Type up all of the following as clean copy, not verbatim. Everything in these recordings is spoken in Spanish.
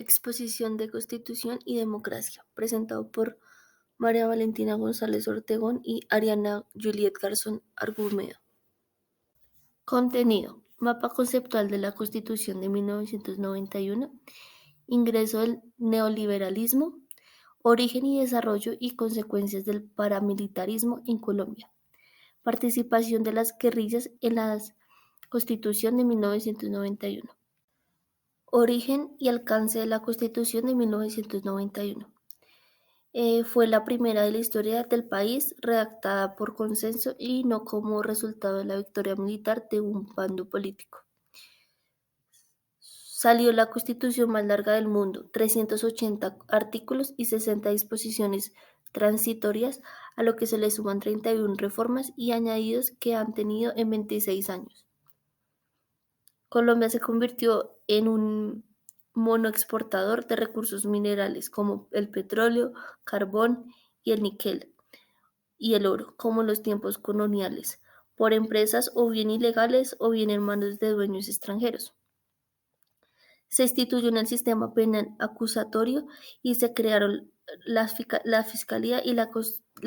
Exposición de Constitución y Democracia, presentado por María Valentina González Ortegón y Ariana Juliet Garzón Argumedo. Contenido: Mapa conceptual de la Constitución de 1991, ingreso del neoliberalismo, origen y desarrollo y consecuencias del paramilitarismo en Colombia, participación de las guerrillas en la Constitución de 1991. Origen y alcance de la Constitución de 1991. Fue la primera de la historia del país redactada por consenso y no como resultado de la victoria militar de un bando político. Salió la Constitución más larga del mundo, 380 artículos y 60 disposiciones transitorias, a lo que se le suman 31 reformas y añadidos que han tenido en 26 años. Colombia se convirtió en un monoexportador de recursos minerales como el petróleo, carbón y el níquel, y el oro, como en los tiempos coloniales, por empresas o bien ilegales o bien en manos de dueños extranjeros. Se instituyó el sistema penal acusatorio y se crearon la Fiscalía y la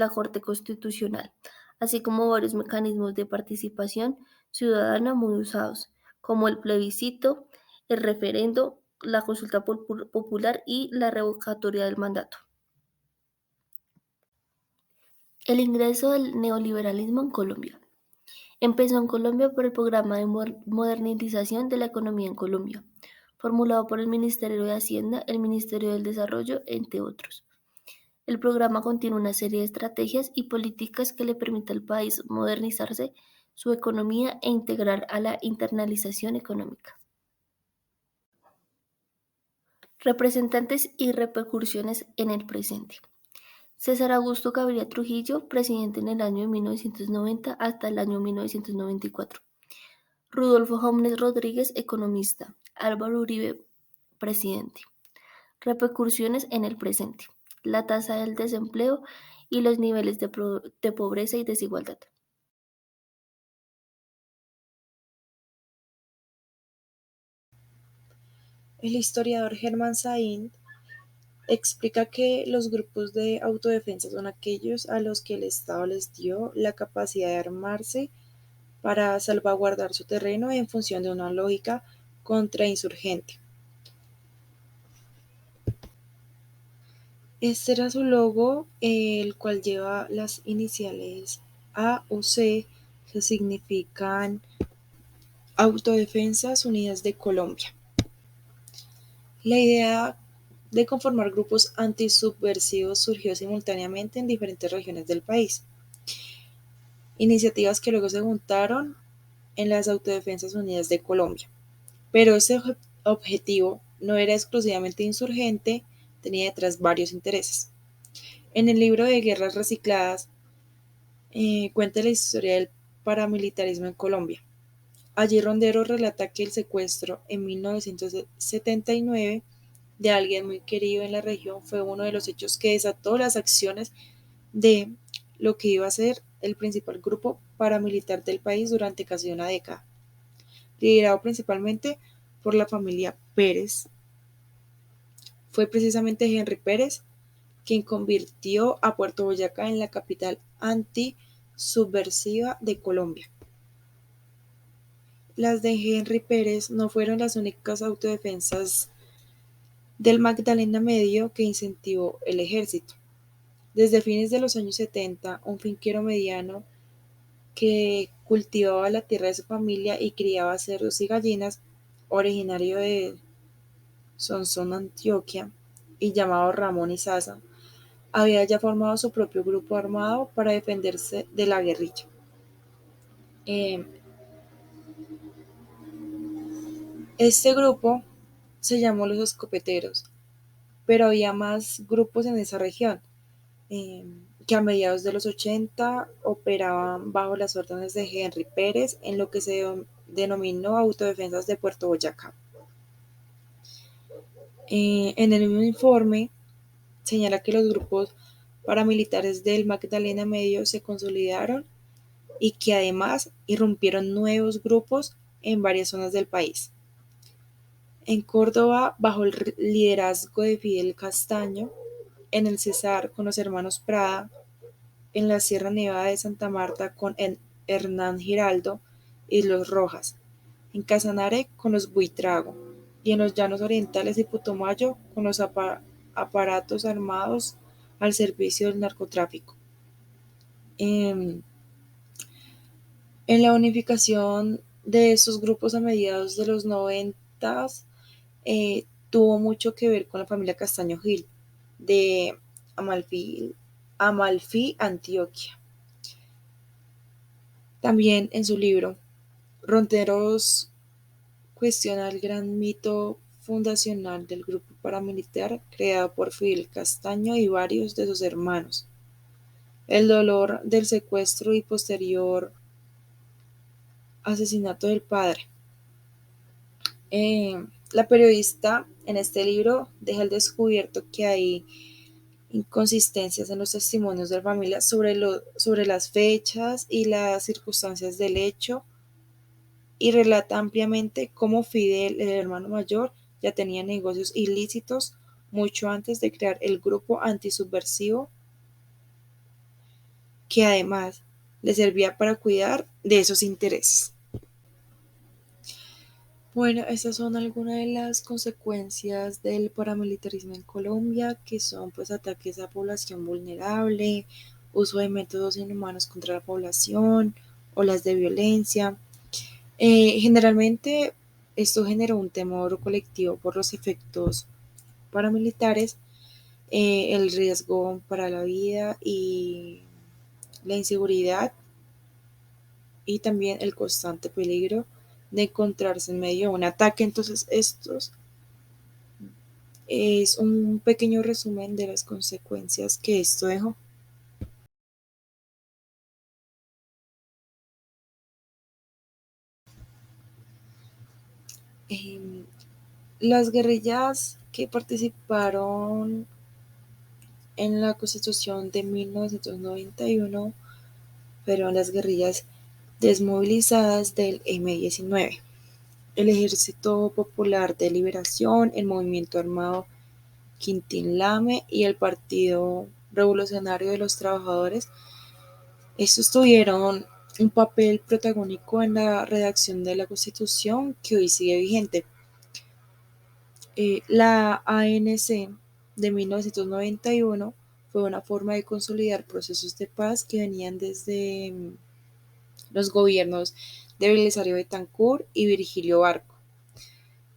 Corte Constitucional, así como varios mecanismos de participación ciudadana muy usados, como el plebiscito, el referendo, la consulta popular y la revocatoria del mandato. El ingreso del neoliberalismo en Colombia. Empezó en Colombia por el Programa de Modernización de la Economía en Colombia, formulado por el Ministerio de Hacienda, el Ministerio del Desarrollo, entre otros. El programa contiene una serie de estrategias y políticas que le permiten al país modernizarse su economía e integrar a la internalización económica. Representantes y repercusiones en el presente. César Augusto Gaviria Trujillo, presidente en el año 1990 hasta el año 1994. Rudolfo Jómez Rodríguez, economista. Álvaro Uribe, presidente. Repercusiones en el presente. La tasa del desempleo y los niveles de pobreza y desigualdad. El historiador Germán Said explica que los grupos de autodefensa son aquellos a los que el Estado les dio la capacidad de armarse para salvaguardar su terreno en función de una lógica contrainsurgente. Este era su logo, el cual lleva las iniciales A o C, que significan Autodefensas Unidas de Colombia. La idea de conformar grupos antisubversivos surgió simultáneamente en diferentes regiones del país. Iniciativas que luego se juntaron en las Autodefensas Unidas de Colombia. Pero ese objetivo no era exclusivamente insurgente, tenía detrás varios intereses. En el libro de Guerras Recicladas cuenta la historia del paramilitarismo en Colombia. Allí Rondero relata que el secuestro en 1979 de alguien muy querido en la región fue uno de los hechos que desató las acciones de lo que iba a ser el principal grupo paramilitar del país durante casi una década, liderado principalmente por la familia Pérez. Fue precisamente Henry Pérez quien convirtió a Puerto Boyacá en la capital antisubversiva de Colombia. Las de Henry Pérez no fueron las únicas autodefensas del Magdalena Medio que incentivó el ejército. Desde fines de los años 70, un finquero mediano que cultivaba la tierra de su familia y criaba cerdos y gallinas, originario de Sonsón, Antioquia, y llamado Ramón Izaza, había ya formado su propio grupo armado para defenderse de la guerrilla. Este grupo se llamó los escopeteros, pero había más grupos en esa región, que a mediados de los 80 operaban bajo las órdenes de Henry Pérez en lo que se denominó Autodefensas de Puerto Boyacá. En el mismo informe señala que los grupos paramilitares del Magdalena Medio se consolidaron y que además irrumpieron nuevos grupos en varias zonas del país. En Córdoba, bajo el liderazgo de Fidel Castaño, en el Cesar con los hermanos Prada, en la Sierra Nevada de Santa Marta con Hernán Giraldo y los Rojas, en Casanare con los Buitrago y en los llanos orientales de Putumayo con los aparatos armados al servicio del narcotráfico. En, en la unificación de esos grupos a mediados de los 90 tuvo mucho que ver con la familia Castaño Gil de Amalfi, Antioquia. También en su libro, Ronderos cuestiona el gran mito fundacional del grupo paramilitar creado por Fidel Castaño y varios de sus hermanos, el dolor del secuestro y posterior asesinato del padre. La periodista en este libro deja al descubierto que hay inconsistencias en los testimonios de la familia sobre las fechas y las circunstancias del hecho y relata ampliamente cómo Fidel, el hermano mayor, ya tenía negocios ilícitos mucho antes de crear el grupo antisubversivo que además le servía para cuidar de esos intereses. Bueno, estas son algunas de las consecuencias del paramilitarismo en Colombia, que son pues ataques a población vulnerable, uso de métodos inhumanos contra la población, olas de violencia. Generalmente esto generó un temor colectivo por los efectos paramilitares, el riesgo para la vida y la inseguridad y también el constante peligro de encontrarse en medio de un ataque. Entonces, estos es un pequeño resumen de las consecuencias que esto dejó. Eh, las guerrillas que participaron en la Constitución de 1991 fueron las guerrillas desmovilizadas del M-19, el Ejército Popular de Liberación, el Movimiento Armado Quintín Lame y el Partido Revolucionario de los Trabajadores. Estos tuvieron un papel protagónico en la redacción de la Constitución que hoy sigue vigente. La ANC de 1991 fue una forma de consolidar procesos de paz que venían desde los gobiernos de Belisario Betancur y Virgilio Barco.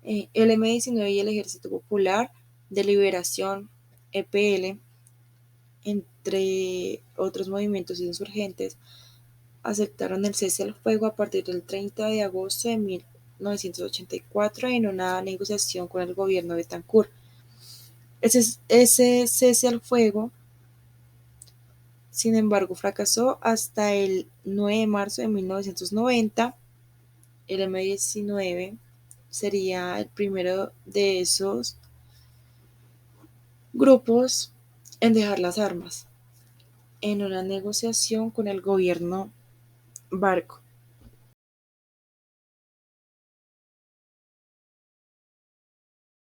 El M-19 y el Ejército Popular de Liberación, EPL, entre otros movimientos insurgentes, aceptaron el cese al fuego a partir del 30 de agosto de 1984 en una negociación con el gobierno de Betancur. Ese cese al fuego, sin embargo, fracasó hasta el 9 de marzo de 1990. El M-19 sería el primero de esos grupos en dejar las armas en una negociación con el gobierno Barco.